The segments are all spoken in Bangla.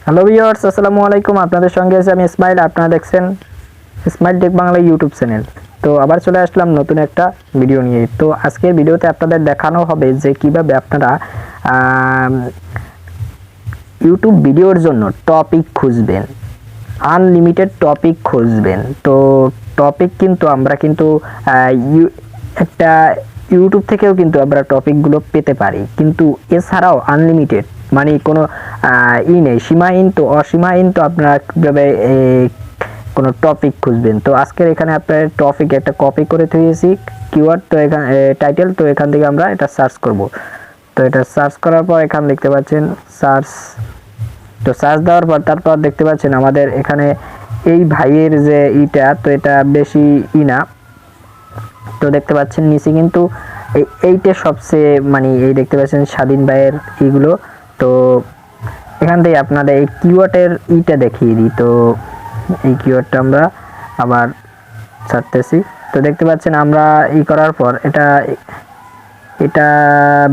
হ্যালো ভিউয়ার্স, আসসালামু আলাইকুম। আপনাদের সঙ্গে আছি আমি ইসমাইল। আপনারা দেখছেন Ismail tech Bangla YouTube channel. তো আবার চলে আসলাম নতুন একটা ভিডিও নিয়ে। তো আজকের ভিডিওতে আপনাদের দেখানো হবে যে কিভাবে আপনারা ইউটিউব ভিডিওর জন্য টপিক খুঁজবেন, আনলিমিটেড টপিক খুঁজবেন। তো টপিক কিন্তু আমরা কিন্তু একটা ইউটিউব থেকেও কিন্তু আমরা টপিকগুলো পেতে পারি, কিন্তু এছাড়াও আনলিমিটেড মানে কোনো নেই, সীমাহীন তো অসীমাহীন। তো আপনারা কীভাবে কোনো টপিক খুঁজবেন। তো আজকের এখানে আপনার টপিক একটা কপি করে দিয়েছি কিওয়ার্ড, তো এখানে টাইটেল। তো এখান থেকে আমরা এটা সার্চ করব। তো এটা সার্চ করার পর এখানে দেখতে পাচ্ছেন সার্চ। তো সার্চ দেওয়ার পর তারপর দেখতে পাচ্ছেন আমাদের এখানে এই ভাইয়ের যে ইটা, তো এটা বেশি না। তো দেখতে পাচ্ছেন নিচে কিন্তু এইটা সবচেয়ে মানে এই দেখতে পাচ্ছেন স্বাধীন ভাইয়ের এইগুলো। তো এখান থেকে আপনাদের এই কিওয়ার্ডের ইটা দেখিয়ে দিই। তো এই কিওয়ার্ডটা আমরা আবার ছাড়তেছি। তো দেখতে পাচ্ছেন আমরা করার পর এটা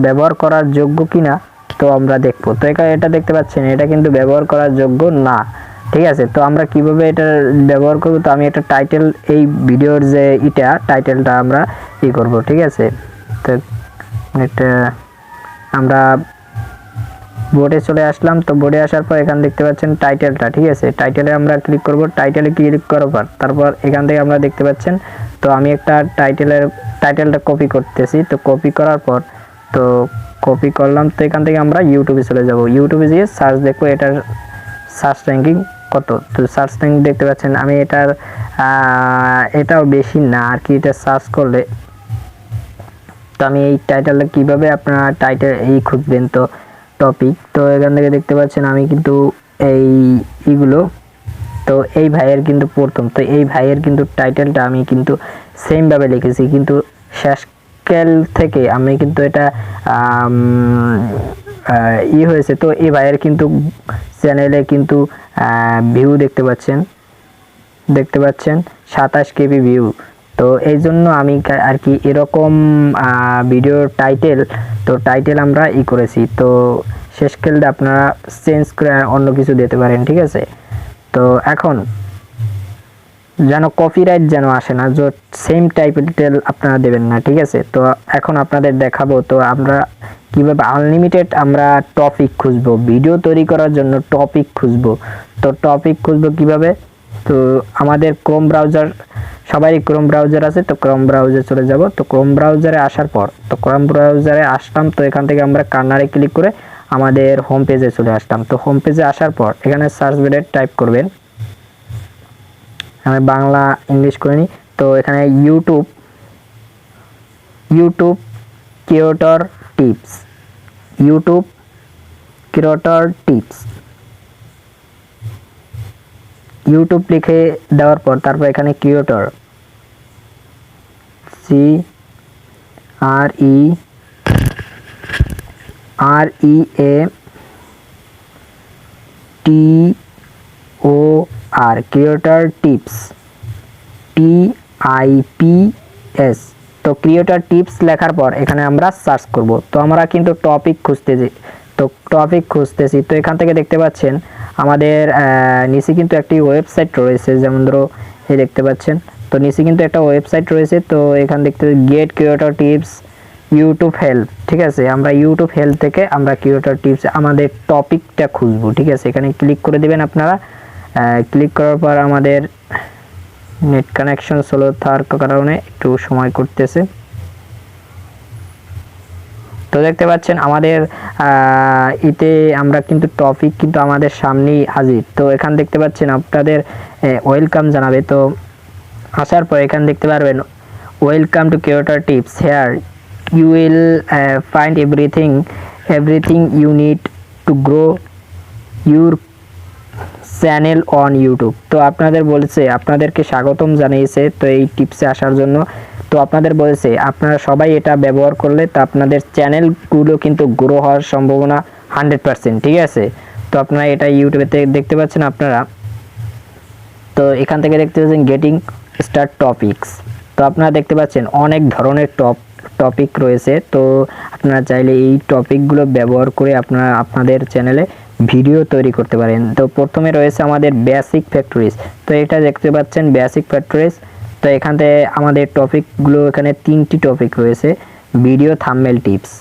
ব্যবহার করার যোগ্য কিনা তো আমরা দেখবো। তো এটা দেখতে পাচ্ছেন এটা কিন্তু ব্যবহার করার যোগ্য না, ঠিক আছে। তো আমরা কিভাবে এটা ব্যবহার করব, তো আমি একটা টাইটেল এই ভিডিওর যে টাইটেলটা আমরা করব, ঠিক আছে। তো এটা আমরা বোর্ডে চলে আসলাম। তো বোর্ডে আসার পর এখানে দেখতে পাচ্ছেন টাইটেলটা, ঠিক আছে। টাইটেলে আমরা ক্লিক করব। টাইটেলে ক্লিক করার পর তারপর এখান থেকে আমরা দেখতে পাচ্ছেন, তো আমি একটা টাইটেলটা কপি করতেছি। তো কপি করার পর তো কপি করলাম। তো এখান থেকে আমরা ইউটিউবে চলে যাব। ইউটিউবে গিয়ে সার্চ দেখবো এটার সার্চ র্যাঙ্কিং কত। তো সার্চ র্যাঙ্কিং দেখতে পাচ্ছেন আমি এটাও বেশি না আর কি। এটা সার্চ করলে তো আমি এই টাইটেলটা কিভাবে আপনারা টাইটেল খুঁজবেন, তো টপিক। তো এখান থেকে দেখতে পাচ্ছেন আমি কিন্তু এইগুলো, তো এই ভাইয়ের কিন্তু প্রথম, তো এই ভাইয়ের কিন্তু টাইটেলটা আমি কিন্তু সেম ভাবে লিখেছি, কিন্তু শেষকাল থেকে আমি কিন্তু এটা হয়েছে। তো এই ভাইয়ের কিন্তু চ্যানেলে কিন্তু ভিউ দেখতে পাচ্ছেন 27 কেবি ভিউ। তো এই জন্য আমি আর কি এরকম ভিডিও টাইটেল আমরা করেছি। তো শেষকালটা আপনারা চেঞ্জ করে অন্য কিছু দিতে পারেন, ঠিক আছে। তো এখন যেন কপিরাইট যেন আসে না, যে সেম টাইটেল আপনারা দেবেন না, ঠিক আছে। তো এখন আপনাদের দেখাবো তো আমরা কিভাবে আনলিমিটেড আমরা টপিক খুঁজবো, ভিডিও তৈরি করার জন্য টপিক খুঁজবো। তো টপিক খুঁজবো কিভাবে, তো আমাদের ক্রোম ব্রাউজার, সবারই ক্রোম ব্রাউজার আছে। তো ক্রোম ব্রাউজারে চলে যাব। তো ক্রোম ব্রাউজারে আসার পর তো ক্রোম ব্রাউজারে আসলাম। তো এখান থেকে আমরা কার্নারে ক্লিক করে আমাদের হোম পেজে চলে আসলাম। তো হোম পেজে আসার পর এখানে সার্চ বারে টাইপ করবেন, আমি বাংলা ইংলিশ করে নিই। তো এখানে YouTube creator tips, YouTube creator tips, YouTube লিখে দেওয়ার পর তারপর এখানে creator CREATOR creator tips TIPS। তো ক্রিয়েটর টিপস লেখার পর এখানে আমরা সার্চ করব। তো আমরা কিন্তু টপিক খুঁজতেছি। তো এখান থেকে দেখতে পাচ্ছেন আমাদের নিচে কিন্তু একটি ওয়েবসাইট রয়েছে, যেমন ধরো এই দেখতে পাচ্ছেন। তো নিচে কিন্তু একটা ওয়েবসাইট রয়েছে। তো এখান দেখতে get creator tips YouTube help, ঠিক আছে। আমরা ইউটিউব হেল্প থেকে আমরা ক্রিয়েটর টিপস আমাদের টপিকটা খুঁজবো, ঠিক আছে। এখানে ক্লিক করে দিবেন আপনারা। ক্লিক করার পর আমাদের নেট কানেকশন স্লো থাকার কারণে একটু সময় করতেছে। তো দেখতে পাচ্ছেন আমাদের আমরা কিন্তু টপিক কিন্তু আমাদের সামনেই হাজির। তো এখান দেখতে পাচ্ছেন আপনাদের ওয়েলকাম জানাবে। তো আসার পর এখান দেখতে পারবেন welcome to creator tips, here you will find everything you need to grow your channel on YouTube. তো আপনাদেরকে স্বাগতম জানিয়েছে তো এই টিপসে আসার জন্য। তো আপনাদের বলেছে আপনারা সবাই এটা ব্যবহার করলে তো আপনাদের চ্যানেলগুলো কিন্তু গ্রো হওয়ার সম্ভাবনা 100%, ঠিক আছে। তো আপনারা এটা ইউটিউবে দেখতে পাচ্ছেন আপনারা। তো এখান থেকে দেখতে পাচ্ছেন গেটিং স্টার্ট টপিকস। তো আপনারা দেখতে পাচ্ছেন অনেক ধরনের টপিক রয়েছে। তো আপনারা চাইলে এই টপিকগুলো ব্যবহার করে আপনারা আপনাদের চ্যানেলে ভিডিও তৈরি করতে পারেন। তো প্রথমে রয়েছে আমাদের বেসিক ফ্যাক্টরিজ। তো এটা দেখতে পাচ্ছেন বেসিক ফ্যাক্টরিজ। তো এখান থেকে আমাদের টপিকগুলো এখানে 3টি টপিক রয়েছে, ভিডিও, থাম্বনেল, টিপস।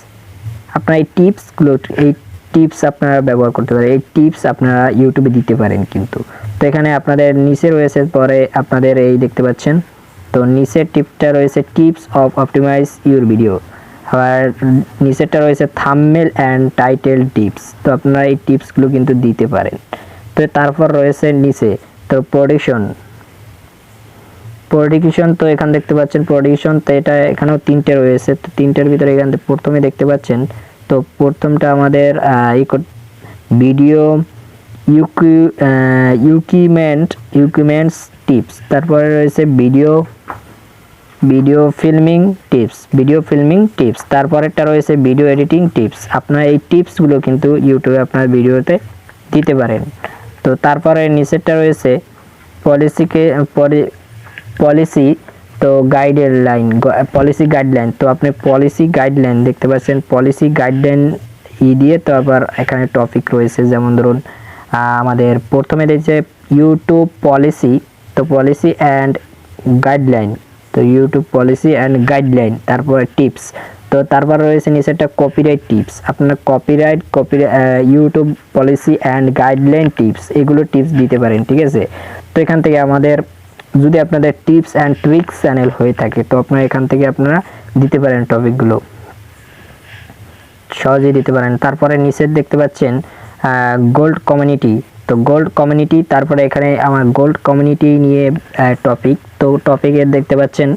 আপনারা এই টিপসগুলো এই টিপস আপনারা ব্যবহার করতে পারেন, এই টিপস আপনারা ইউটিউবে দিতে পারেন কিন্তু। তো এখানে আপনাদের নিচে রয়েছে পরে আপনাদের এই দেখতে পাচ্ছেন, তো নিচের টিপটা রয়েছে tips of optimise your video, আর নিচেরটা রয়েছে থাম্বনেল অ্যান্ড টাইটেল টিপস। তো আপনারা এই টিপসগুলো কিন্তু দিতে পারেন। তো তারপর রয়েছে নিচে তো প্রোডাকশন। তো এখানে দেখতে পাচ্ছেন প্রোডাকশন, তো এটা এখানেও 3টে রয়েছে। তো 3টের ভিতরে এখান থেকে প্রথমে দেখতে পাচ্ছেন, তো প্রথমটা আমাদের ভিডিও ইকুইপমেন্টস টিপস। তারপরে রয়েছে ভিডিও ফিল্মিং টিপস। তারপরেরটা রয়েছে ভিডিও এডিটিং টিপস। আপনারা এই টিপসগুলো কিন্তু ইউটিউবে আপনার ভিডিওতে দিতে পারেন। তো তারপরে নিচেরটা রয়েছে পলিসি তো গাইডলাইন। তো আপনি পলিসি গাইডলাইন দেখতে পাচ্ছেন, পলিসি গাইডলাইন দিয়ে তো আবার এখানে টপিক রয়েছে, যেমন ধরুন আমাদের প্রথমে দিয়েছে ইউটিউব পলিসি, তো পলিসি অ্যান্ড গাইডলাইন, তো ইউটিউব পলিসি অ্যান্ড গাইডলাইন, তারপরে টিপস। তো তারপর রয়েছে নিচেরটা কপিরাইট টিপস। আপনার YouTube policy and guideline tips, এগুলো টিপস দিতে পারেন, ঠিক আছে। তো এখান থেকে আমাদের যদি আপনাদের টিপস অ্যান্ড ট্রিক্স চ্যানেল হয়ে থাকে, তো আপনারা এখান থেকে আপনারা দিতে পারেন, টপিকগুলো সহজেই দিতে পারেন। তারপরে নিচের দেখতে পাচ্ছেন গোল্ড কমিউনিটি, তো গোল্ড কমিউনিটি, তারপরে এখানে আমার গোল্ড কমিউনিটি নিয়ে টপিক। তো টপিকের দেখতে পাচ্ছেন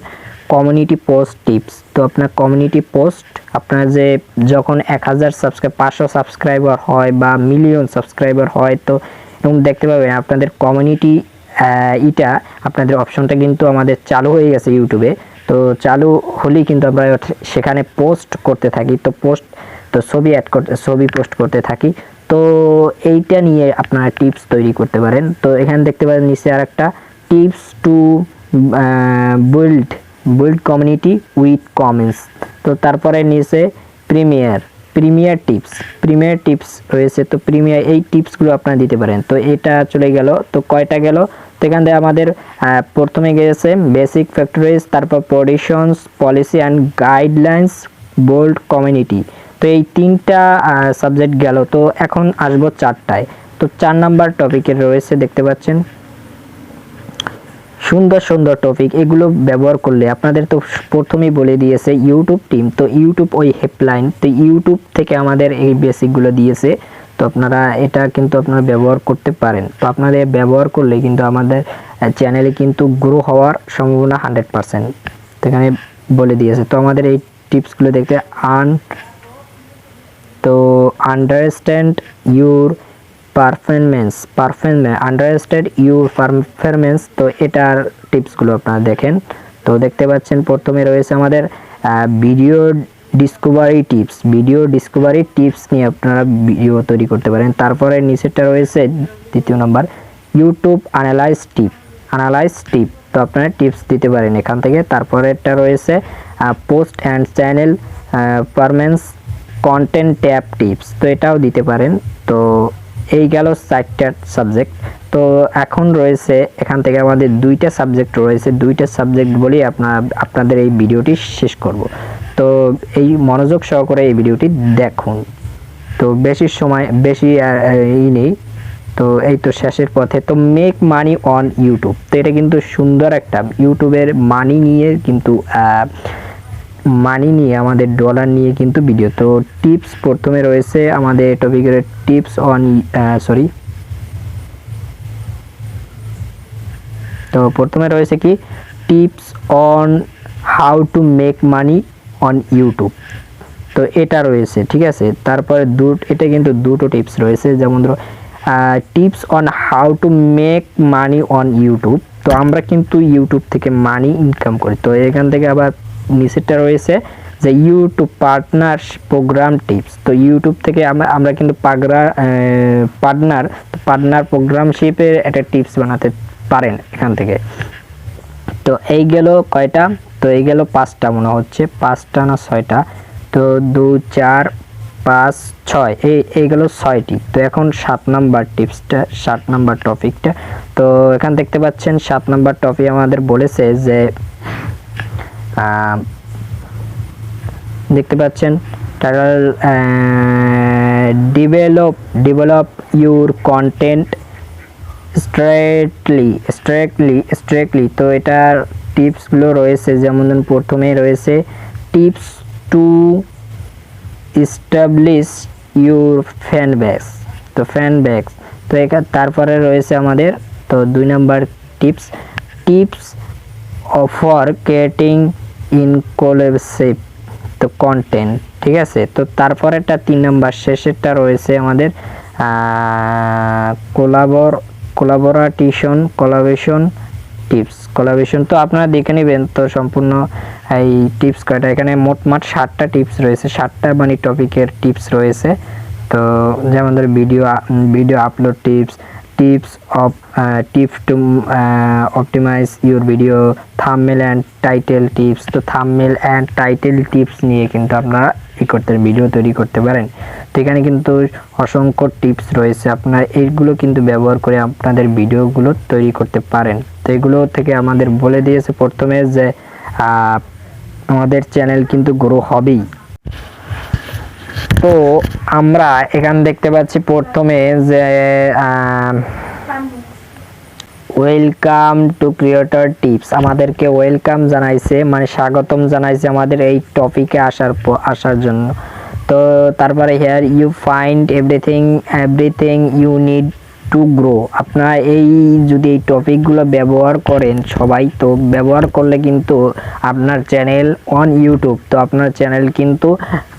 কমিউনিটি পোস্ট টিপস। তো আপনার কমিউনিটি পোস্ট, আপনার যে যখন 1000 500 সাবস্ক্রাইবার হয় বা মিলিয়ন সাবস্ক্রাইবার হয়, তো এবং দেখতে পাবেন আপনাদের কমিউনিটি এটা আপনাদের অপশনটা কিন্তু আমাদের চালু হয়ে গেছে ইউটিউবে। তো চালু হলেই কিন্তু আমরা সেখানে পোস্ট করতে থাকি, তো ছবি পোস্ট করতে থাকি। তো এইটা নিয়ে আপনারা টিপস তৈরি করতে পারেন। তো এখানে দেখতে পারেন নিচে আর একটা tips to build community with comments. তো তারপরে নিচে প্রিমিয়ার টিপস রয়েছে। তো প্রিমিয়ার এই টিপসগুলো আপনারা দিতে পারেন। তো এটা চলে গেল, তো কয়টা গেল, তো এখান থেকে আমাদের প্রথমে গেছে বেসিক ফ্যাক্টরিজ, তারপর productions, policy and guidelines, bold community. তো এই 3টা সাবজেক্ট গেল। তো এখন আসবো 4টায়। তো 4 নাম্বার টপিকের রয়েছে দেখতে পাচ্ছেন সুন্দর টপিক। এগুলো ব্যবহার করলে আপনাদের তো প্রথমেই বলে দিয়েছে ইউটিউব টিম, তো ইউটিউব ওই হেল্পলাইন, তো ইউটিউব থেকে আমাদের এই বেসিকগুলো দিয়েছে। তো আপনারা এটা কিন্তু আপনারা ব্যবহার করতে পারেন। তো আপনাদের ব্যবহার করলে কিন্তু আমাদের চ্যানেলে কিন্তু গ্রো হওয়ার সম্ভাবনা 100%। তো এখানে বলে দিয়েছে। তো আমাদের এই টিপসগুলো দেখতে আন্ডারস্ট্যান্ড ইউর পারফরমেন্স। তো এটার টিপসগুলো আপনারা দেখেন। তো দেখতে পাচ্ছেন প্রথমে রয়েছে আমাদের ভিডিও ডিসকভারি টিপস নিয়ে আপনারা ভিডিও তৈরি করতে পারেন। তারপরে নিচেরটা রয়েছে 2 নম্বর ইউটিউব অ্যানালাইজ টিপ। তো আপনারা টিপস দিতে পারেন এখান থেকে। তারপরেরটা রয়েছে post and channel performance content tab tips, তো এটাও দিতে পারেন। তো এই গেল 4টা সাবজেক্ট। তো এখন রয়েছে এখান থেকে আমাদের 2টা সাবজেক্ট রয়েছে, 2টা সাবজেক্ট বলেই আপনাদের এই ভিডিওটি শেষ করব। তো এই মনোযোগ সহকারে এই ভিডিওটি দেখুন। তো বেশি নেই, তো এই তো শেষের পথে। তো মেক মানি অন ইউটিউব, তো এটা কিন্তু সুন্দর একটা ইউটিউবের মানি নিয়ে আমাদের ডলার নিয়ে কিন্তু ভিডিও। তো টিপস প্রথমে রয়েছে আমাদের টপিকের টিপস অন তো প্রথমে রয়েছে কি tips on how to make money on YouTube. তো এটা রয়েছে, ঠিক আছে। তারপরে এটা কিন্তু 2টো টিপস রয়েছে, যেমন ধরো tips on how to make money on YouTube. তো আমরা কিন্তু ইউটিউব থেকে মানি ইনকাম করি। তো এখান থেকে আবার নিচেরটা রয়েছে যে ইউটিউব পার্টনার প্রোগ্রাম টিপস। তো ইউটিউব থেকে আমরা কিন্তু পার্টনার প্রোগ্রামশিপের একটা টিপস বানাতে পারেন এখান থেকে। তো এই গেল কয়টা, তো এই গেল 5টা মনে হচ্ছে, 5টা না 6টা। তো 2 4 5 6 এইগুলো 6টি। তো এখন 7 নাম্বার টিপসটা, 7 নাম্বার টপিকটা। তো এখানে দেখতে পাচ্ছেন 7 নাম্বার টপিক আমাদের বলেছে যে দেখতে পাচ্ছেন টাইটেল ডেভেলপ ইউর কন্টেন্ট স্ট্রেটলি। তো এটার টিপসগুলো রয়েছে, যেমন প্রথমে রয়েছে tips to establish your fan base. তো তারপরে রয়েছে আমাদের তো 2 number tips for creating inclusive তো কন্টেন্ট, ঠিক আছে। তো তারপরেরটা 3 নাম্বার শেষেরটা রয়েছে আমাদের কোলাবোরেশন টিপস। তো আপনারা দেখে নেবেন তো সম্পূর্ণ এই টিপস কয়টা। এখানে মোটমাট 7টা টিপস রয়েছে, 7টা মানে টপিকের টিপস রয়েছে। তো যেমন ধর video upload tips to optimize your video, thumbnail and title tips. তো থাম্বনেল অ্যান্ড টাইটেল টিপস নিয়ে কিন্তু আপনারা ভিডিও তৈরি করতে পারেন। তো এখানে কিন্তু অসংখ্য টিপস রয়েছে, আপনারা এইগুলো কিন্তু ব্যবহার করে আপনাদের ভিডিওগুলো তৈরি করতে পারেন। তো এগুলো থেকে আমাদের বলে দিয়েছে প্রথমে যে আমাদের চ্যানেল কিন্তু গ্রো হবেই। তো আমরা এখানে দেখতে পাচ্ছি প্রথমে যে ওয়েলকাম টু ক্রিয়েটর টিপস, আমাদেরকে ওয়েলকাম জানাইছে, মানে স্বাগতম জানাইছে আমাদের এই টপিকে আসার জন্য। তো তারপরে here you find everything you need to grow. আপনারা যদি এই টপিকগুলো ব্যবহার করেন সবাই, তো ব্যবহার করলে কিন্তু আপনার চ্যানেল অন ইউটিউব, তো আপনার চ্যানেল কিন্তু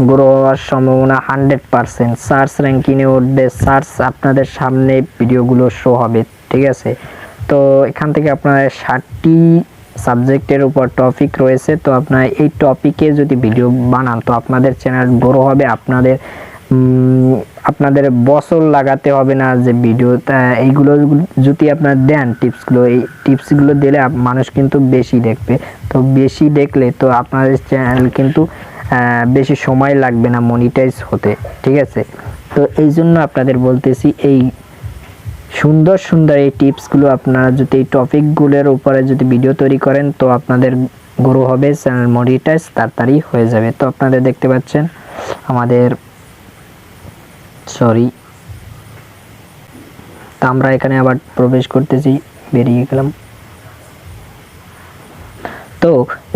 গ্রো হওয়ার সম্ভাবনা 100%। সার্চ র্যাঙ্কিংয়ে উঠবে, আপনাদের সামনে ভিডিওগুলো শো হবে, ঠিক আছে। তো এখান থেকে আপনার 7টি সাবজেক্টের উপর টপিক রয়েছে। তো আপনার এই টপিকে যদি ভিডিও বানান তো আপনাদের চ্যানেল গ্রো হবে। আপনাদের বছর লাগাতে হবে না যে ভিডিও, এইগুলো যদি আপনার দেন এই টিপসগুলো দিলে মানুষ কিন্তু বেশি দেখবে। তো বেশি দেখলে তো আপনাদের চ্যানেল কিন্তু বেশি সময় লাগবে না মনিটাইজ হতে, ঠিক আছে। তো এই জন্য আপনাদের বলতেছি এই সুন্দর এই টিপসগুলো আপনারা যদি এই টপিকগুলোর উপরে যদি ভিডিও তৈরি করেন তো আপনাদের গ্রো হবে, চ্যানেল মনিটাইজ তাড়াতাড়ি হয়ে যাবে। তো আপনাদের দেখতে পাচ্ছেন আমাদের তো আমরা এখানে আবার প্রবেশ করতেছি, বেরিয়ে গেলাম। তো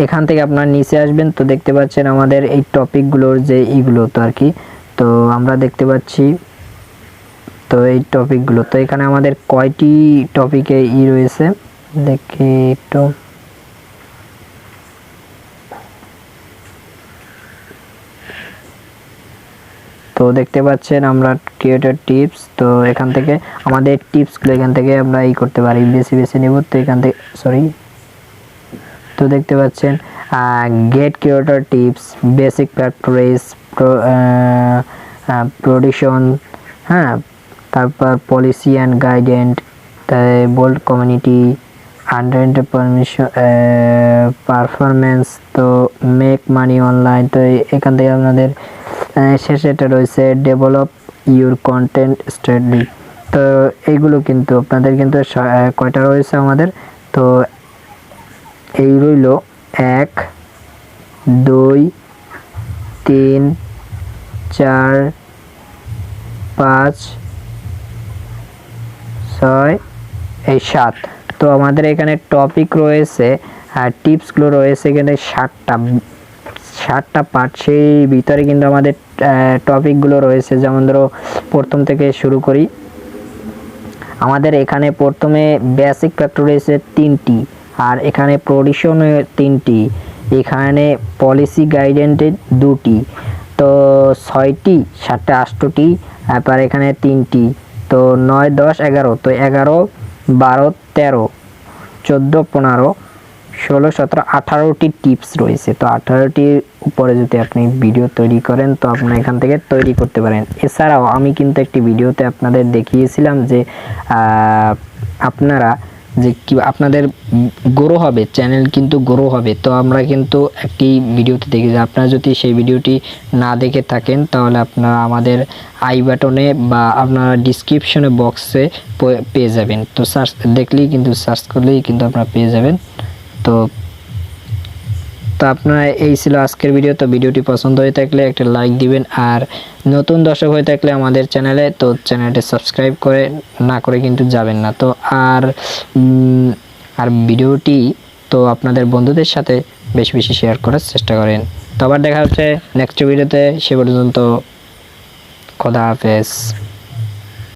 এখান থেকে আপনারা নিচে আসবেন, তো দেখতে পাচ্ছেন আমাদের এই টপিকগুলোর যে এইগুলো তো আর কি। তো আমরা দেখতে পাচ্ছি তো এই টপিকগুলো, তো এখানে আমাদের কয়টি টপিকে রয়েছে দেখি একটু। তো দেখতে পাচ্ছেন আমরা ক্রিয়েটর টিপস, তো এখান থেকে আমাদের টিপসগুলো এখান থেকে আমরা করতে পারি, বেশি নেব। তো এখান থেকে তো দেখতে পাচ্ছেন get creator tips, basic practice, production, হ্যাঁ, তারপর policy and guidance, bold community, performance, তো মেক মানি অনলাইন। তো এখান থেকে আপনাদের শেষে এটা রয়েছে ডেভেলপ ইউর কন্টেন্ট স্ট্রেটলি। তো এইগুলো কিন্তু আপনাদের কিন্তু কয়টা রয়েছে আমাদের, তো এই রইল 1 2 3 4 5 6 এই 7। তো আমাদের এখানে টপিক রয়েছে আর টিপসগুলো রয়েছে এখানে 7টা পার্ট। সেই ভিতরে কিন্তু আমাদের টপিকগুলো রয়েছে, যেমন ধরো প্রথম থেকে শুরু করি। আমাদের এখানে প্রথমে বেসিক ফ্যাক্টর রয়েছে 3টি, আর এখানে প্রোডিউশন 3টি, এখানে পলিসি গাইডেন্সের 2টি, তো 6টি 7টা 8টি, তারপর এখানে 3টি, তো 9 10 11। তো 11 12 13 14 15 16 17 18টি টিপস রয়েছে। তো 18টির উপরে যদি আপনি ভিডিও তৈরি করেন তো আপনি এখান থেকে তৈরি করতে পারেন। এছাড়াও আমি কিন্তু একটি ভিডিওতে আপনাদের দেখিয়েছিলাম যে আপনারা যে কি আপনাদের গ্রো হবে, চ্যানেল কিন্তু গ্রো হবে। তো আমরা কিন্তু একটি ভিডিওতে দেখি যে আপনারা যদি সেই ভিডিওটি না দেখে থাকেন তাহলে আপনারা আমাদের আই বাটনে বা আপনারা ডিসক্রিপশনে বক্সে পেয়ে যাবেন। তো সার্চ দেখলেই কিন্তু, সার্চ করলেই কিন্তু আপনারা পেয়ে যাবেন। তো আপনারা, এই ছিল আজকের ভিডিও। তো ভিডিওটি পছন্দ হয়ে থাকলে একটা লাইক দিবেন, আর নতুন দর্শক হয়ে থাকলে আমাদের চ্যানেলে, তো চ্যানেলটি সাবস্ক্রাইব করে না করে কিন্তু যাবেন না। তো আর ভিডিওটি তো আপনাদের বন্ধুদের সাথে বেশি বেশি শেয়ার করার চেষ্টা করেন। তো আবার দেখা হচ্ছে নেক্সট ভিডিওতে, সে পর্যন্ত খোদা হাফেজ।